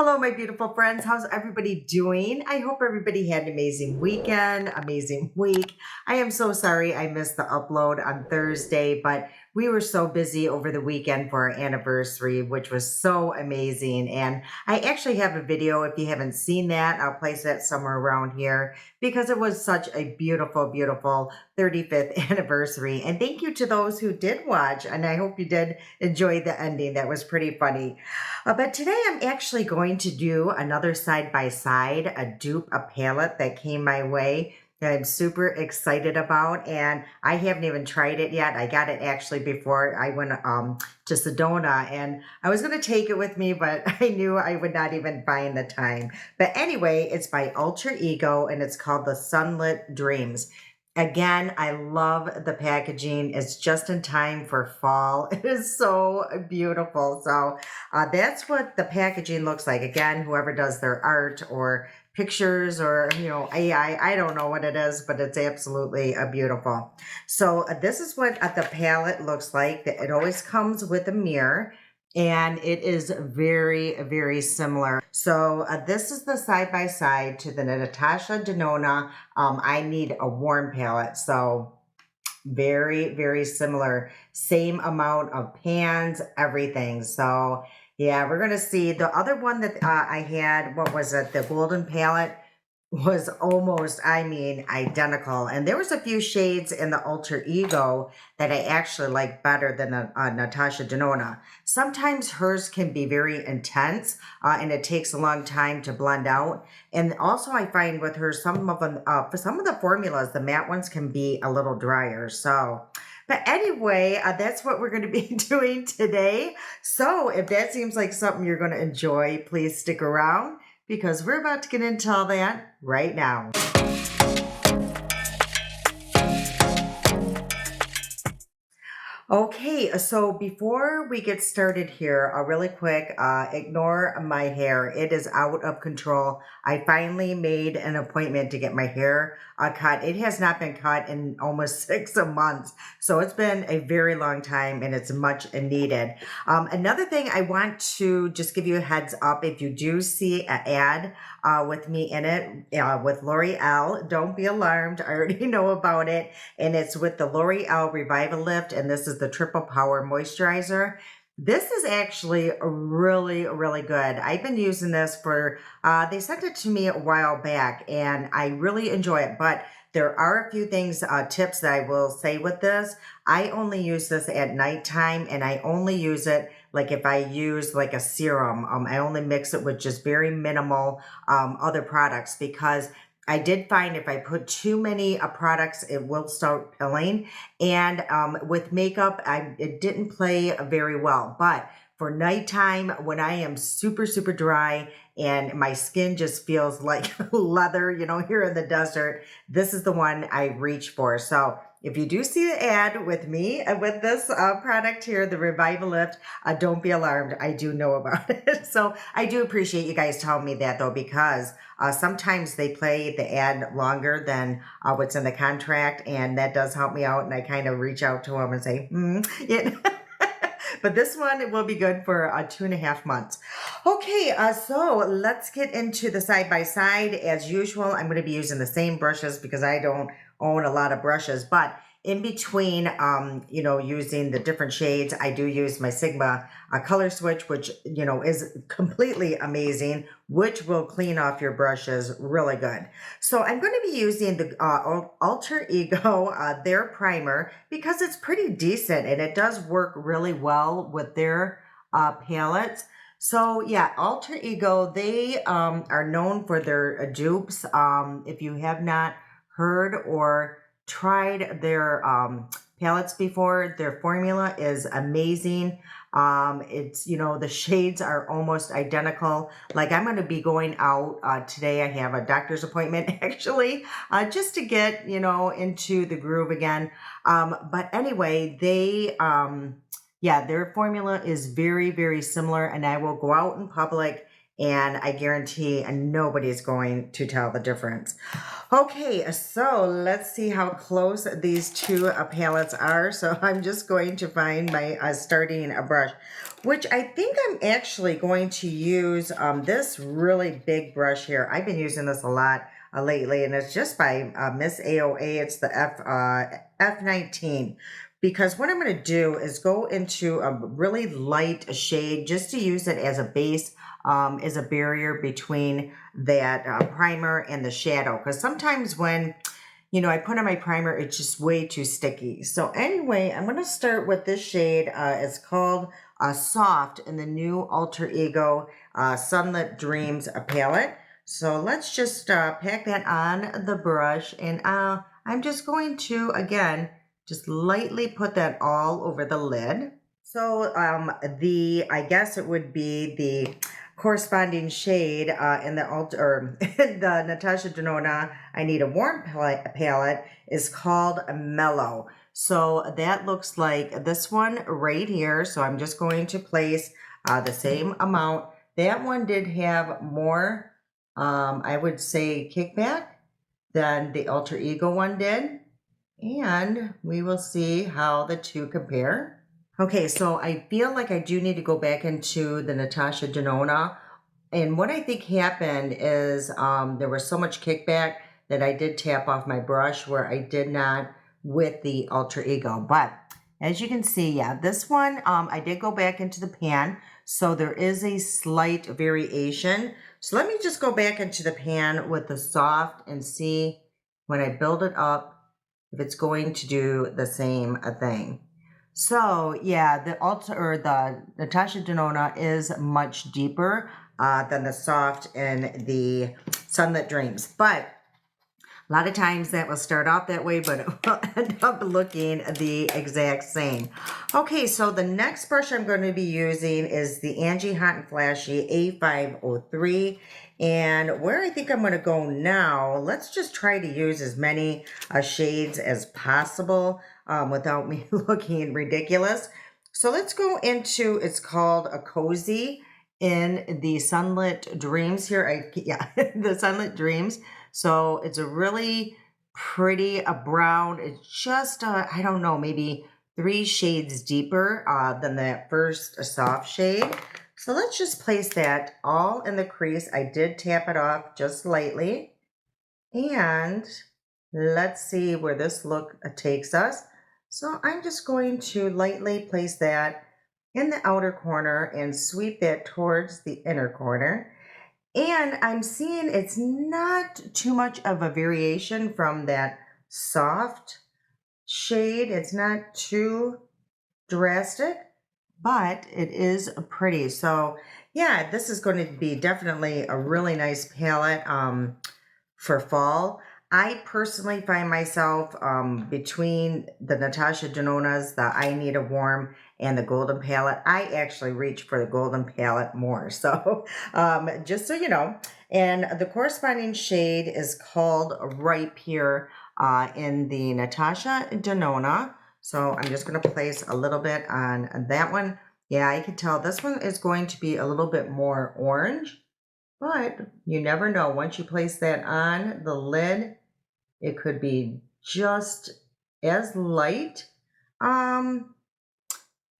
Hello, my beautiful friends. How's everybody doing? I hope everybody had an amazing weekend, amazing week. I am so sorry I missed the upload on Thursday, but we were so busy over the weekend for our anniversary, which was so amazing. And I actually have a video. If you haven't seen that, I'll place that somewhere around here because it was such a beautiful, beautiful 35th anniversary. And thank you to those who did watch. And I hope you did enjoy the ending. That was pretty funny. But today I'm actually going to do another side by side, a dupe, a palette that came my way that I'm super excited about. And I haven't even tried it yet. I got it actually before I went to Sedona, and I was going to take it with me, but I knew I would not even find the time. But anyway, it's by Alter Ego and it's called the Sunlit Dreams. Again, I love the packaging. It's just in time for fall. It is so beautiful. So that's what the packaging looks like. Again, whoever does their art or pictures or, AI, I don't know what it is, but it's absolutely beautiful. So this is what the palette looks like. It always comes with a mirror. And it is very, very similar. So this is the side-by-side to the Natasha Denona I Need a Warm palette. So very, very similar. Same amount of pans, everything. So yeah, we're going to see. The other one that I had, what was it? The golden palette was almost, identical. And there was a few shades in the Alter Ego that I actually like better than the Natasha Denona. Sometimes hers can be very intense and it takes a long time to blend out. And also I find with her, some of them, for some of the formulas, the matte ones can be a little drier. So, but anyway, that's what we're going to be doing today. So if that seems like something you're going to enjoy, please stick around because we're about to get into all that right now. Okay, so before we get started here, really quick, ignore my hair. It is out of control. I finally made an appointment to get my hair cut. It has not been cut in almost 6 months. So it's been a very long time and it's much needed. Another thing I want to just give you a heads up. If you do see an ad with me in it, with L'Oreal, don't be alarmed. I already know about it. And it's with the L'Oreal Revival Lift. And this is the Triple Power Moisturizer. This is actually really, really good. I've been using this for, they sent it to me a while back and I really enjoy it. But there are a few things, tips that I will say with this. I only use this at nighttime and I only use it like if I use like a serum. I only mix it with just very minimal other products because I did find if I put too many products, it will start pilling. And with makeup, it didn't play very well. But for nighttime, when I am super, super dry and my skin just feels like leather, here in the desert, this is the one I reach for. So if you do see the ad with me, with this product here, the Revival Lift, don't be alarmed. I do know about it. So I do appreciate you guys telling me that though, because sometimes they play the ad longer than what's in the contract. And that does help me out. And I kind of reach out to them and say, But this one, it will be good for 2.5 months. Okay, so let's get into the side-by-side. As usual, I'm going to be using the same brushes because I don't own a lot of brushes. But in between, using the different shades, I do use my Sigma color switch, which, is completely amazing, which will clean off your brushes really good. So I'm going to be using the Alter Ego, their primer, because it's pretty decent and it does work really well with their palettes. So yeah, Alter Ego, they are known for their dupes. If you have not heard or tried their palettes before, their formula is amazing. It's, the shades are almost identical. Like I'm going to be going out today. I have a doctor's appointment actually, just to get, into the groove again. But anyway, they, their formula is very, very similar and I will go out in public and I guarantee nobody's going to tell the difference. Okay, so let's see how close these two palettes are. So I'm just going to find my starting brush, which I think I'm actually going to use this really big brush here. I've been using this a lot lately, and it's just by Miss AOA. It's the F19. Because what I'm going to do is go into a really light shade just to use it as a base, as a barrier between that primer and the shadow. Because sometimes when, I put on my primer, it's just way too sticky. So anyway, I'm going to start with this shade. It's called Soft in the new Alter Ego Sunlit Dreams palette. So let's just pack that on the brush. And I'm just going to, again, just lightly put that all over the lid. So I guess it would be the corresponding shade in the Natasha Denona I Need a Warm palette is called Mellow. So that looks like this one right here. So I'm just going to place the same amount. That one did have more, I would say, kickback than the Alter Ego one did. And we will see how the two compare. Okay, so I feel like I do need to go back into the Natasha Denona. And what I think happened is there was so much kickback that I did tap off my brush where I did not with the Alter Ego. But as you can see, yeah, this one, I did go back into the pan. So there is a slight variation. So let me just go back into the pan with the soft and see when I build it up if it's going to do the same thing. So yeah, the Natasha Denona is much deeper than the soft in the Sunlit Dreams. But a lot of times that will start off that way, but it will end up looking the exact same. Okay, so the next brush I'm going to be using is the Angie Hot and Flashy A503. And where I think I'm going to go now, let's just try to use as many shades as possible without me looking ridiculous. So let's go into, it's called a Cozy in the Sunlit Dreams here. The Sunlit Dreams. So it's a really pretty brown. It's just, I don't know, maybe 3 shades deeper than that first soft shade. So let's just place that all in the crease. I did tap it off just lightly. And let's see where this look takes us. So I'm just going to lightly place that in the outer corner and sweep that towards the inner corner. And I'm seeing it's not too much of a variation from that soft shade. It's not too drastic, but it is pretty. So yeah, this is going to be definitely a really nice palette for fall. I personally find myself between the Natasha Denona's, the I Need a Warm, and the Golden palette. I actually reach for the Golden palette more. So just so you know. And the corresponding shade is called Ripe here in the Natasha Denona. So I'm just going to place a little bit on that one. Yeah, I can tell this one is going to be a little bit more orange. But you never know. Once you place that on the lid, it could be just as light.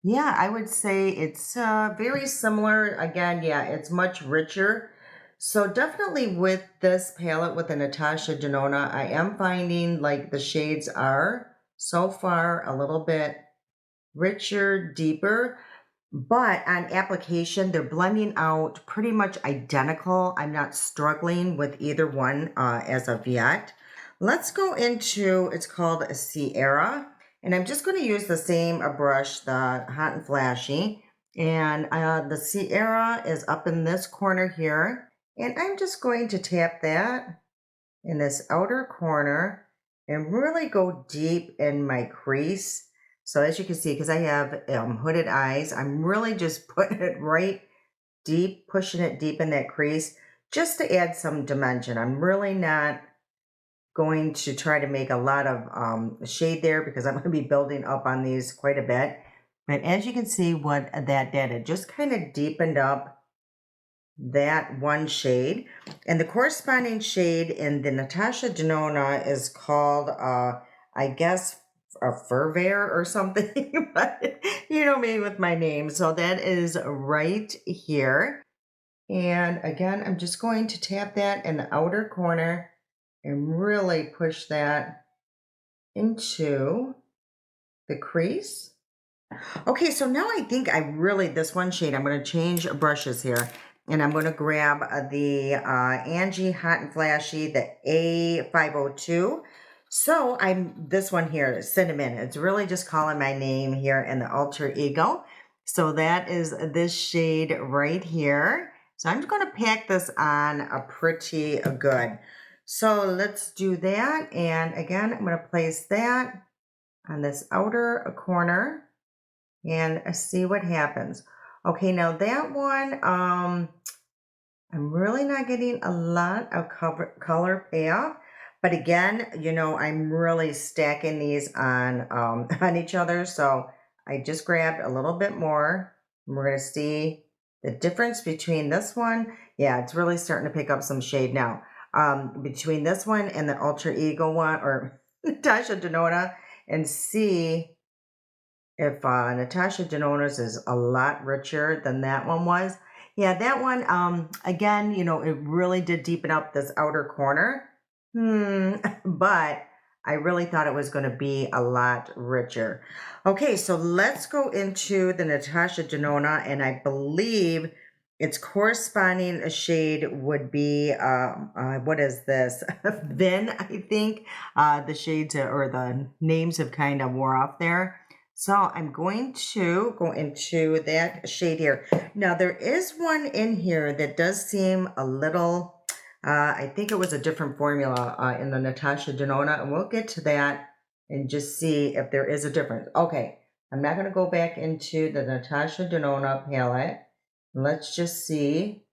Yeah, I would say it's very similar. Again, yeah, it's much richer. So definitely with this palette with the Natasha Denona, I am finding like the shades are so far a little bit richer, deeper. But on application, they're blending out pretty much identical. I'm not struggling with either one as of yet. Let's go into, it's called a Sierra. And I'm just going to use the same brush, the Hot and Flashy. And the Sierra is up in this corner here. And I'm just going to tap that in this outer corner and really go deep in my crease. So as you can see, because I have hooded eyes, I'm really just putting it right deep, pushing it deep in that crease just to add some dimension. I'm really not going to try to make a lot of shade there because I'm going to be building up on these quite a bit. But as you can see what that did, it just kind of deepened up that one shade. And the corresponding shade in the Natasha Denona is called, I guess, a Furvere or something. But you know me with my name. So that is right here. And again, I'm just going to tap that in the outer corner and really push that into the crease. Okay, so now I think this one shade, I'm going to change brushes here. And I'm going to grab the Angie Hot and Flashy, the A502. So this one here, Cinnamon. It's really just calling my name here in the Alter Ego. So that is this shade right here. So I'm just going to pack this on pretty good. So let's do that. And again, I'm going to place that on this outer corner and see what happens. Okay, now that one, I'm really not getting a lot of color payoff. But again, you know, I'm really stacking these on, on each other. So I just grabbed a little bit more. And we're going to see the difference between this one. Yeah, it's really starting to pick up some shade now. Between this one and the Alter Ego one, or Natasha Denona, and see if Natasha Denona's is a lot richer than that one was. Yeah, that one, again, you know, it really did deepen up this outer corner. But I really thought it was going to be a lot richer. Okay, so let's go into the Natasha Denona, and I believe its corresponding shade would be, what is this? Then I think the shades or the names have kind of wore off there. So I'm going to go into that shade here. Now there is one in here that does seem a little, I think it was a different formula in the Natasha Denona, and we'll get to that and just see if there is a difference. Okay, I'm not going to go back into the Natasha Denona palette. Let's just see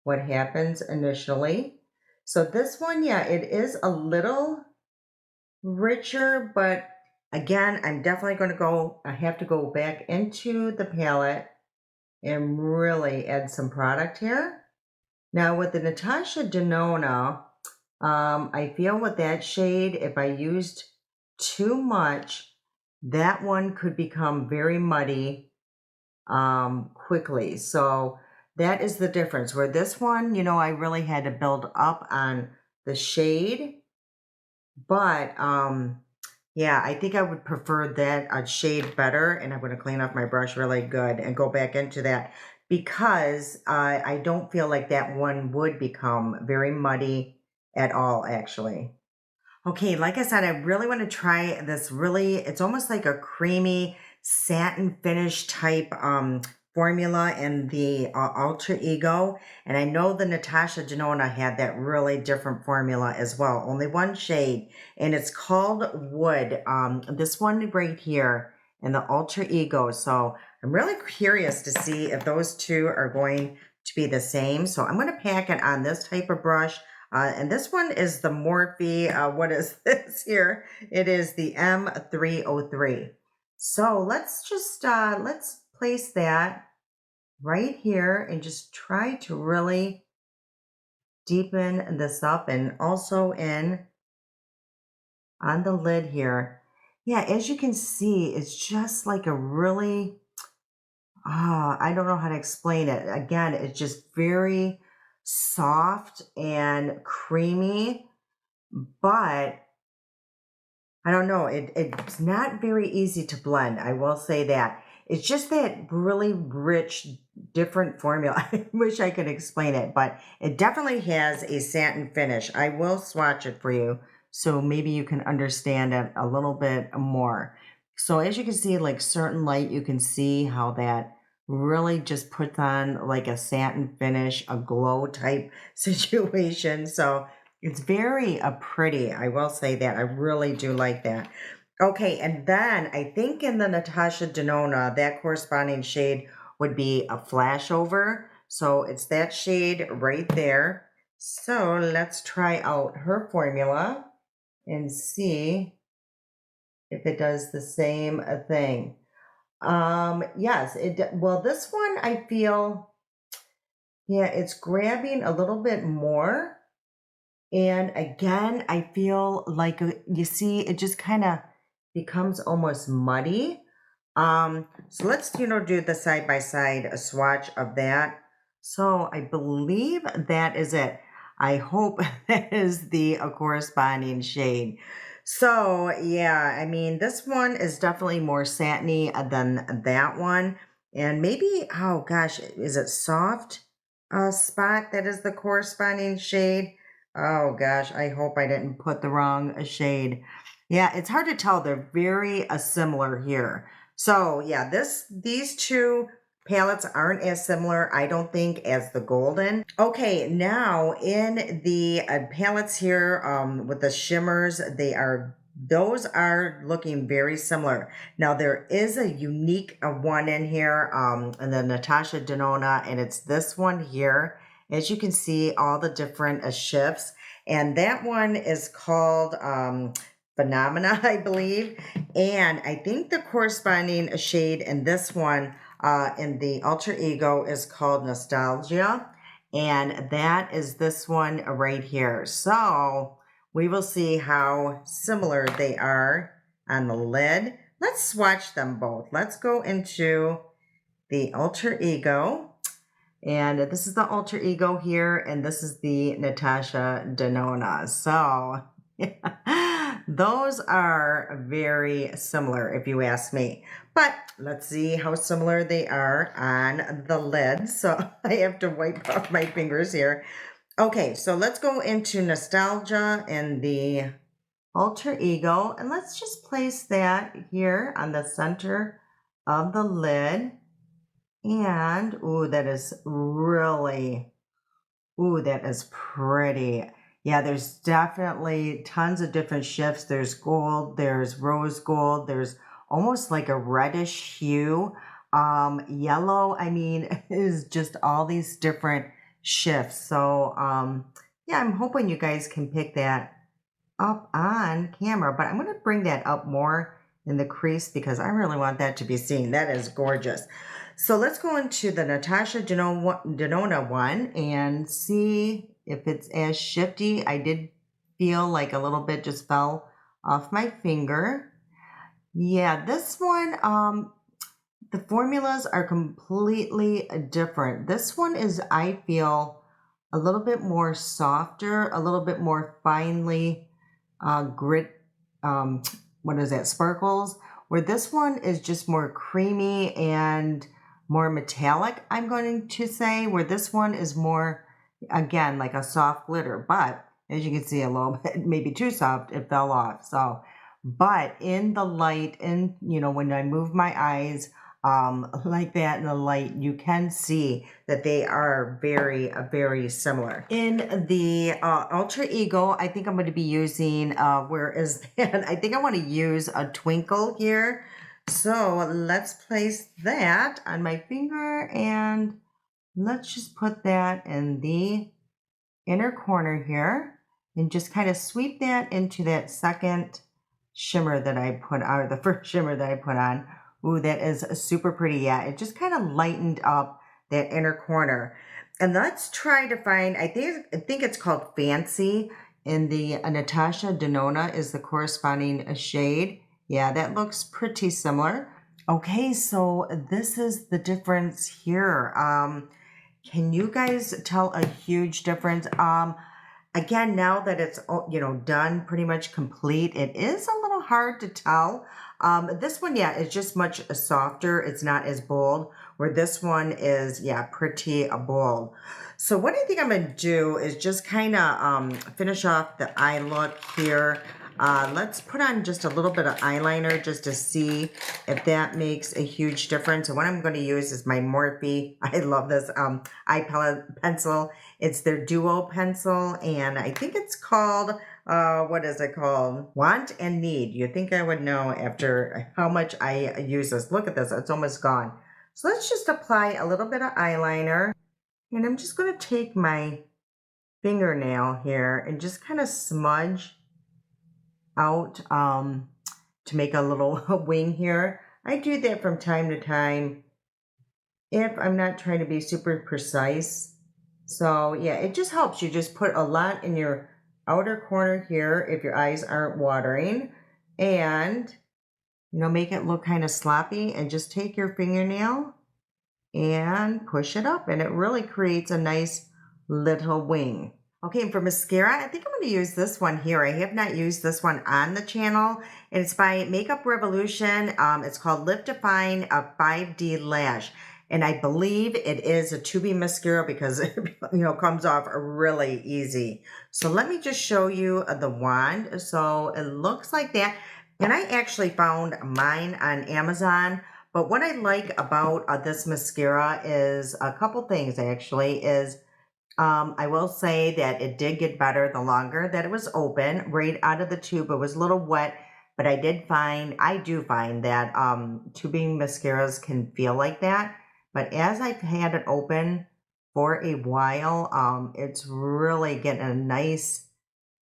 what happens initially. So this one, yeah, it is a little richer, but again, I'm definitely going to I have to go back into the palette and really add some product here. Now with the Natasha Denona, I feel with that shade, if I used too much, that one could become very muddy quickly. So that is the difference. Where this one, you know, I really had to build up on the shade, but yeah, I think I would prefer that shade better, and I'm going to clean off my brush really good and go back into that because I don't feel like that one would become very muddy at all, actually. Okay, like I said, I really want to try this it's almost like a creamy satin finish type formula in the Alter Ego. And I know the Natasha Denona had that really different formula as well, only one shade, and it's called Wood. This one right here in the Alter Ego. So I'm really curious to see if those two are going to be the same. So I'm going to pack it on this type of brush. And this one is the Morphe, what is this here? It is the M303. So let's just, let's place that right here and just try to really deepen this up, and also in on the lid here. Yeah, as you can see, it's just like a really, I don't know how to explain it. Again, it's just very soft and creamy, but I don't know. It's not very easy to blend. I will say that. It's just that really rich, different formula. I wish I could explain it, but it definitely has a satin finish. I will swatch it for you so maybe you can understand it a little bit more. So as you can see, like certain light, you can see how that really just puts on like a satin finish, a glow type situation. So it's very pretty. I will say that. I really do like that. Okay, and then I think in the Natasha Denona, that corresponding shade would be a flashover. So it's that shade right there. So let's try out her formula and see if it does the same thing. Yes, well, this one I feel Yeah, it's grabbing a little bit more. And again, I feel like you see, it just kind of becomes almost muddy. So let's, do the side by side swatch of that. So I believe that is it. I hope that is the corresponding shade. So yeah, I mean, this one is definitely more satiny than that one. And maybe, oh gosh, is it soft spot that is the corresponding shade? Oh gosh, I hope I didn't put the wrong shade. Yeah, it's hard to tell. They're very similar here. So yeah, these two palettes aren't as similar, I don't think, as the golden. Okay, now in the palettes here with the shimmers, those are looking very similar. Now there is a unique one in here, and the Natasha Denona, and it's this one here. As you can see, all the different shifts, and that one is called Phenomena, I believe. And I think the corresponding shade in this one, in the Alter Ego, is called Nostalgia. And that is this one right here. So we will see how similar they are on the lid. Let's swatch them both. Let's go into the Alter Ego. And this is the Alter Ego here, and this is the Natasha Denona. So those are very similar, if you ask me. But let's see how similar they are on the lid. So I have to wipe off my fingers here. Okay, so let's go into Nostalgia and the Alter Ego, and let's just place that here on the center of the lid. And, ooh, that is really, ooh, that is pretty. Yeah, there's definitely tons of different shifts. There's gold, there's rose gold, there's almost like a reddish hue. Yellow, I mean, is just all these different shifts. So, yeah, I'm hoping you guys can pick that up on camera, but I'm going to bring that up more in the crease because I really want that to be seen. That is gorgeous. So let's go into the Natasha Denona one and see if it's as shifty. I did feel like a little bit just fell off my finger. Yeah, this one, the formulas are completely different. This one is, I feel, a little bit more softer, a little bit more finely grit, what is that, sparkles, where this one is just more creamy and more metallic, I'm going to say, where this one is more, again, like a soft glitter. But as you can see, a little bit, maybe too soft, it fell off. So, but in the light, and when I move my eyes, like that in the light, you can see that they are very, very similar. In the Alter Ego, I think I'm going to be using, where is that? I think I want to use a Twinkle here. So let's place that on my finger, and let's just put that in the inner corner here and just kind of sweep that into that second shimmer that I put on, or the first shimmer that I put on. Ooh, that is super pretty. Yeah, it just kind of lightened up that inner corner. And let's try to find, I think it's called Fancy in the Natasha Denona is the corresponding shade. Yeah, that looks pretty similar. Okay, so this is the difference here. Can you guys tell a huge difference? Again, now that it's done, pretty much complete, it is a little hard to tell. This one, yeah, is just much softer. It's not as bold. Where this one is, yeah, pretty bold. So what I think I'm gonna do is just kind of finish off the eye look here. Let's put on just a little bit of eyeliner just to see if that makes a huge difference. And what I'm going to use is my Morphe. I love this eye pencil. It's their Duo pencil, and I think it's called, what is it called? Want and Need. You think I would know after how much I use this. Look at this, it's almost gone. So let's just apply a little bit of eyeliner, and I'm just going to take my fingernail here and just kind of smudge out to make a little wing here. I do that from time to time if I'm not trying to be super precise. So yeah, it just helps. You just put a lot in your outer corner here if your eyes aren't watering, and make it look kind of sloppy, and just take your fingernail and push it up, and it really creates a nice little wing. Okay, and for mascara, I think I'm going to use this one here. I have not used this one on the channel. And it's by Makeup Revolution. It's called Lift Define a 5D Lash. And I believe it is a 2B mascara because it comes off really easy. So let me just show you the wand. So it looks like that. And I actually found mine on Amazon. But what I like about this mascara is a couple things actually is I will say that it did get better the longer that it was open. Right out of the tube, it was a little wet, but I do find that tubing mascaras can feel like that. But as I've had it open for a while, it's really getting a nice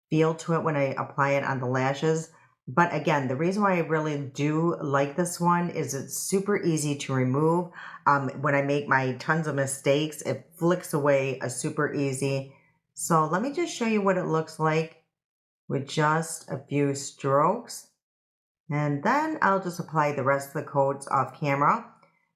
feel to it when I apply it on the lashes. But again, the reason why I really do like this one is it's super easy to remove. When I make my tons of mistakes, it flicks away super easy. So let me just show you what it looks like with just a few strokes. And then I'll just apply the rest of the coats off camera.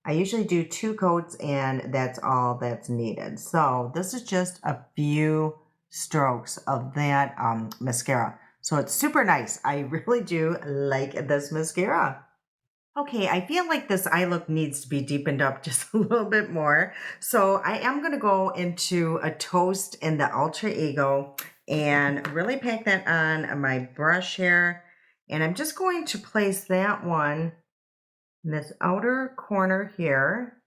I usually do 2 coats and that's all that's needed. So this is just a few strokes of that mascara. So it's super nice. I really do like this mascara. Okay, I feel like this eye look needs to be deepened up just a little bit more. So I am going to go into a toast in the Alter Ego and really pack that on my brush here. And I'm just going to place that one in this outer corner here.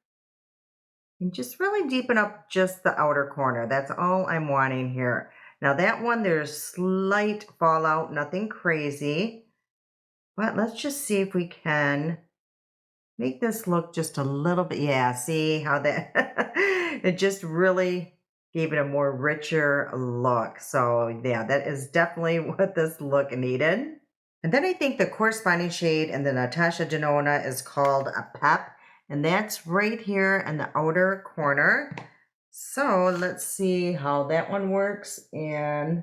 And just really deepen up just the outer corner. That's all I'm wanting here. Now that one, there's slight fallout, nothing crazy. But let's just see if we can make this look just a little bit. Yeah, see how that, it just really gave it a more richer look. So yeah, that is definitely what this look needed. And then I think the corresponding shade in the Natasha Denona is called a Pep. And that's right here in the outer corner. So let's see how that one works and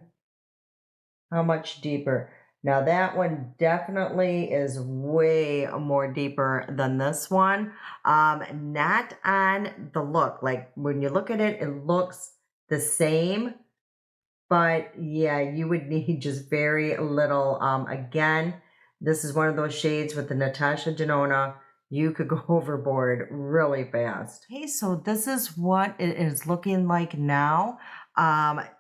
how much deeper. Now that one definitely is way more deeper than this one. Not on the look. Like when you look at it, it looks the same. But yeah, you would need just very little. Again, this is one of those shades with the Natasha Denona. You could go overboard really fast. Okay, so this is what it is looking like now.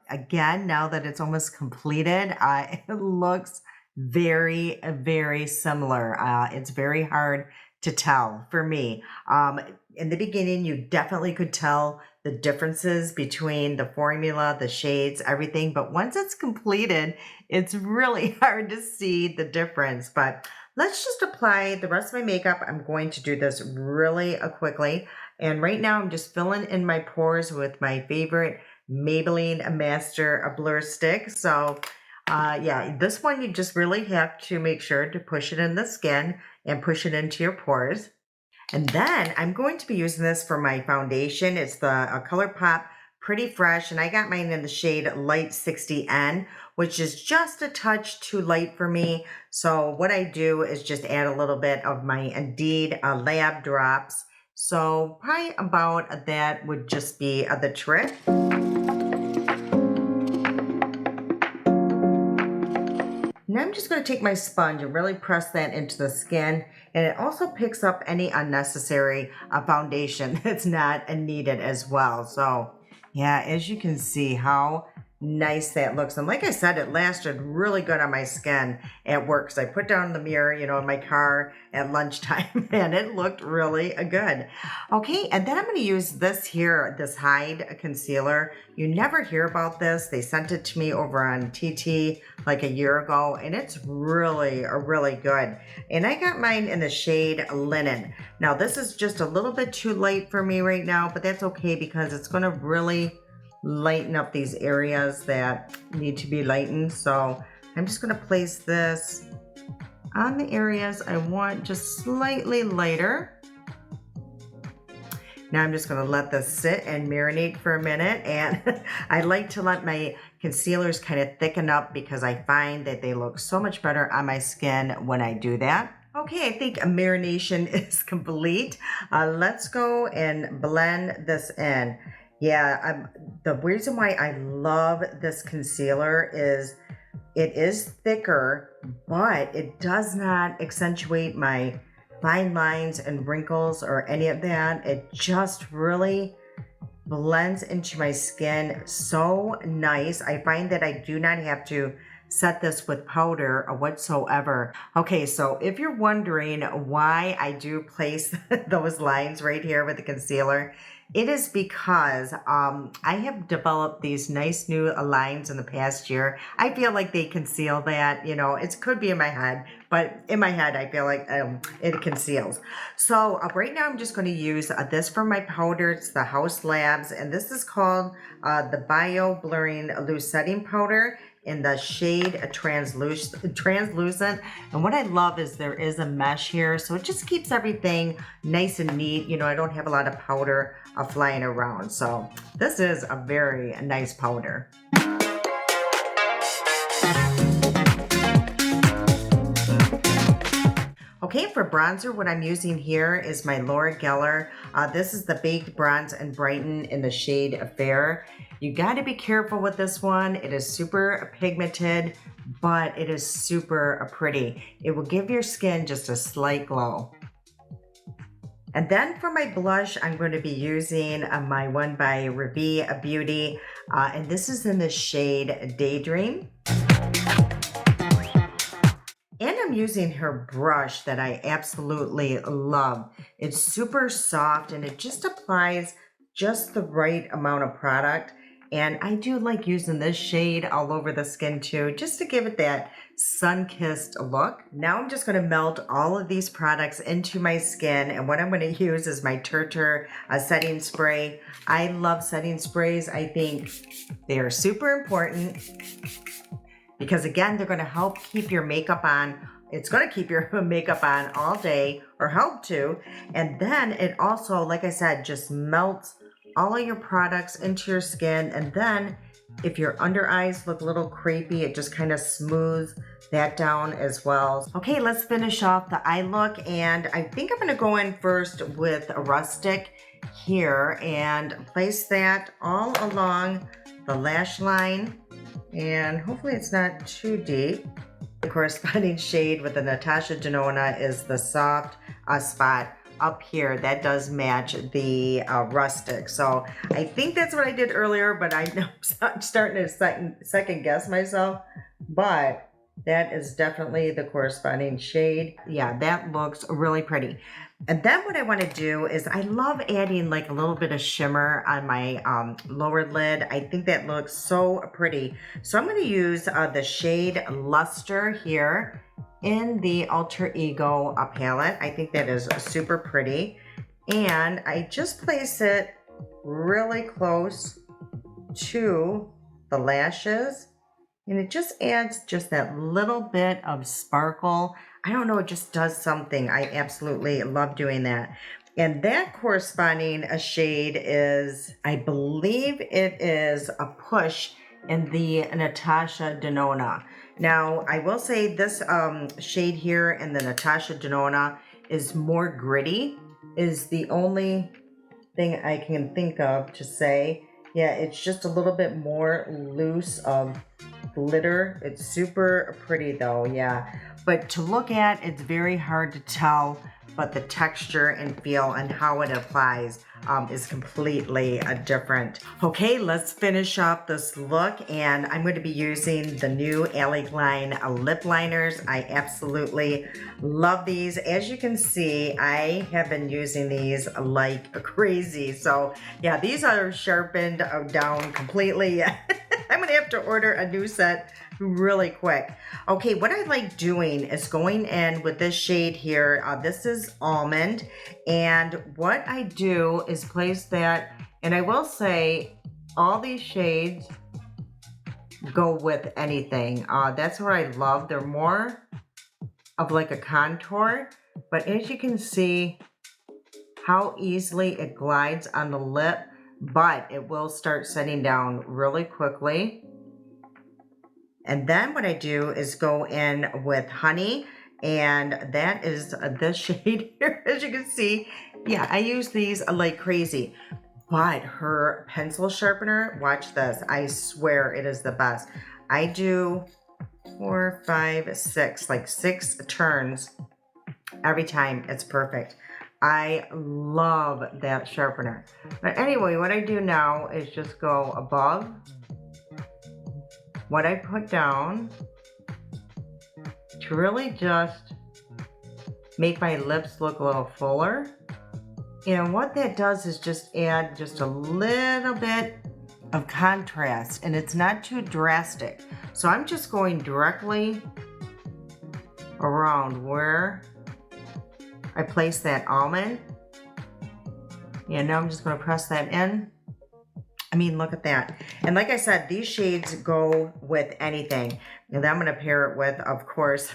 Again, now that it's almost completed, it looks very, very similar. It's very hard to tell for me. In the beginning, you definitely could tell the differences between the formula, the shades, everything. But once it's completed, it's really hard to see the difference. But let's just apply the rest of my makeup. I'm going to do this really quickly. And right now I'm just filling in my pores with my favorite Maybelline Master Blur Stick. So yeah, this one you just really have to make sure to push it in the skin and push it into your pores. And then I'm going to be using this for my foundation. It's the ColourPop Pretty Fresh, and I got mine in the shade Light 60N, which is just a touch too light for me. So what I do is just add a little bit of my Indeed Lab Drops. So probably about that would just be the trick. Now I'm just going to take my sponge and really press that into the skin, and it also picks up any unnecessary foundation that's not needed as well. So yeah, as you can see how nice that looks. And like I said, it lasted really good on my skin at work. So I put down the mirror, in my car at lunchtime and it looked really good. Okay, and then I'm going to use this here, this Hide Concealer. You never hear about this. They sent it to me over on TT like a year ago, and it's really, really good. And I got mine in the shade Linen. Now this is just a little bit too light for me right now, but that's okay because it's going to really lighten up these areas that need to be lightened. So I'm just going to place this on the areas I want just slightly lighter. Now I'm just going to let this sit and marinate for a minute, and I like to let my concealers kind of thicken up because I find that they look so much better on my skin when I do that. Okay, I think marination is complete. Let's go and blend this in. Yeah, the reason why I love this concealer is it is thicker, but it does not accentuate my fine lines and wrinkles or any of that. It just really blends into my skin so nice. I find that I do not have to set this with powder or whatsoever. Okay, so if you're wondering why I do place those lines right here with the concealer, it is because I have developed these nice new lines in the past year. I feel like they conceal that, you know, it could be in my head, but in my head, I feel like it conceals. So right now I'm just going to use this for my powder. It's the House Labs, and this is called the Bio Blurring Loose Setting Powder in the shade translucent. And what I love is there is a mesh here, so it just keeps everything nice and neat. You know, I don't have a lot of powder flying around. So this is a very nice powder. Okay, for bronzer, what I'm using here is my Laura Geller. This is the Baked Bronze and Brighten in the shade Fair. You got to be careful with this one. It is super pigmented, but it is super pretty. It will give your skin just a slight glow. And then for my blush, I'm going to be using my one by Revie Beauty, and this is in the shade Daydream. And I'm using her brush that I absolutely love. It's super soft and it just applies just the right amount of product. And I do like using this shade all over the skin too, just to give it that sun-kissed look. Now I'm just going to melt all of these products into my skin, and what I'm going to use is my Turtur setting spray. I love setting sprays. I think they are super important because, again, they're going to help keep your makeup on. It's going to keep your makeup on all day, or help to. And then it also, like I said, just melts all of your products into your skin. And then if your under eyes look a little crepey, it just kind of smooths that down as well. Okay, let's finish off the eye look. And I think I'm going to go in first with a Rustic here and place that all along the lash line. And hopefully it's not too deep. The corresponding shade with the Natasha Denona is the soft spot up here. That does match the Rustic. So I think that's what I did earlier, but I'm starting to second guess myself. But that is definitely the corresponding shade. Yeah, that looks really pretty. And then what I want to do is I love adding like a little bit of shimmer on my lower lid. I think that looks so pretty. So I'm going to use the shade Luster here in the Alter Ego palette. I think that is super pretty. And I just place it really close to the lashes. And it just adds just that little bit of sparkle. I don't know, it just does something. I absolutely love doing that. And that corresponding shade is, I believe it is a Push in the Natasha Denona. Now, I will say this shade here in the Natasha Denona is more gritty, is the only thing I can think of to say. Yeah, it's just a little bit more loose of glitter. It's super pretty though, yeah. But to look at, it's very hard to tell, but the texture and feel and how it applies is completely different. Okay, let's finish up this look, and I'm going to be using the new Alley Line lip liners. I absolutely love these. As you can see, I have been using these like crazy. So yeah, these are sharpened down completely. I'm gonna have to order a new set really quick. Okay, what I like doing is going in with this shade here. This is Almond, and what I do is place that, and I will say all these shades go with anything. That's what I love. They're more of like a contour, but as you can see how easily it glides on the lip, but it will start setting down really quickly. And then what I do is go in with honey, and that is this shade here, as you can see. Yeah, I use these like crazy. But her pencil sharpener, watch this. I swear it is the best. I do 4, 5, 6, like 6 turns every time. It's perfect. I love that sharpener. But anyway, what I do now is just go above what I put down to really just make my lips look a little fuller. And what that does is just add just a little bit of contrast, and it's not too drastic. So I'm just going directly around where I place that almond. And now I'm just going to press that in. I mean, look at that. And like I said, these shades go with anything. And I'm going to pair it with, of course,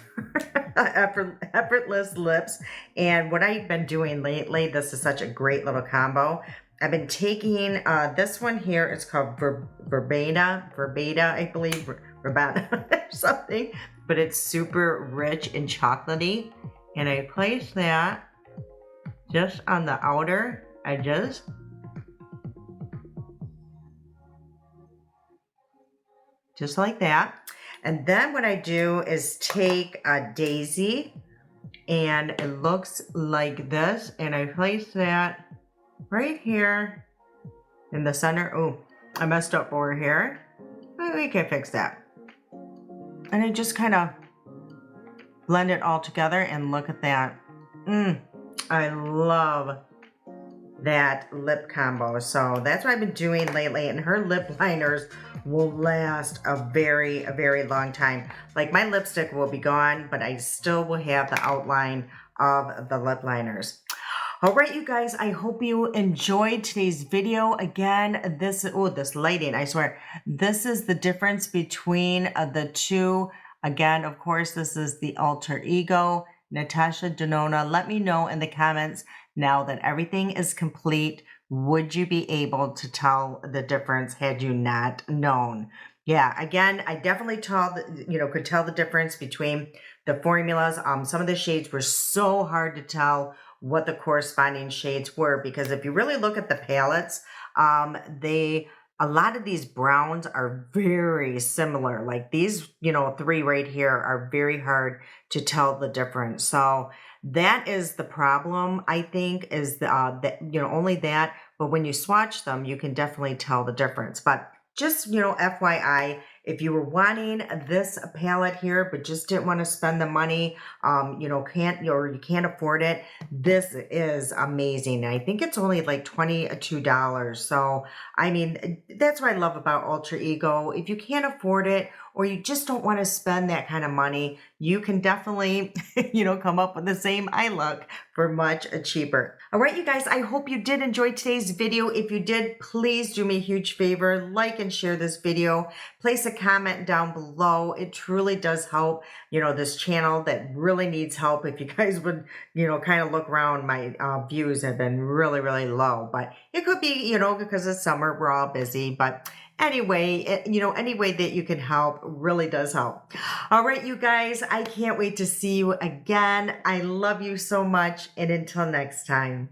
effortless lips. And what I've been doing lately, this is such a great little combo. I've been taking this one here. It's called Verbena, I believe, Verbena or something. But it's super rich and chocolatey. And I place that just on the outer edges. Just like that. And then what I do is take a daisy, and it looks like this, and I place that right here in the center. Oh, I messed up over here. We can fix that. And I just kind of blend it all together, and look at that. I love that lip combo. So that's what I've been doing lately, and her lip liners will last a very long time. Like, my lipstick will be gone, but I still will have the outline of the lip liners. All right, you guys, I hope you enjoyed today's video. Again, this lighting, I swear, this is the difference between the two. Again, of course, this is the Alter Ego, Natasha Denona. Let me know in the comments, now that everything is complete, would you be able to tell the difference had you not known? Yeah, again, I definitely could tell the difference between the formulas. Some of the shades were so hard to tell what the corresponding shades were, because if you really look at the palettes, a lot of these browns are very similar. Like these, 3 right here are very hard to tell the difference. So that is the problem, I think, is that, only that. But when you swatch them, you can definitely tell the difference. But just, FYI, if you were wanting this palette here, but just didn't want to spend the money, you can't afford it, this is amazing. I think it's only like $22. So, I mean, that's what I love about Alter Ego. If you can't afford it, or you just don't want to spend that kind of money, you can definitely, come up with the same eye look for much cheaper. All right, you guys, I hope you did enjoy today's video. If you did, please do me a huge favor, like and share this video. Place a comment down below. It truly does help, this channel that really needs help. If you guys would, kind of look around, my views have been really low, but it could be, because it's summer, we're all busy, but anyway, any way that you can help really does help. All right, you guys, I can't wait to see you again. I love you so much, and until next time.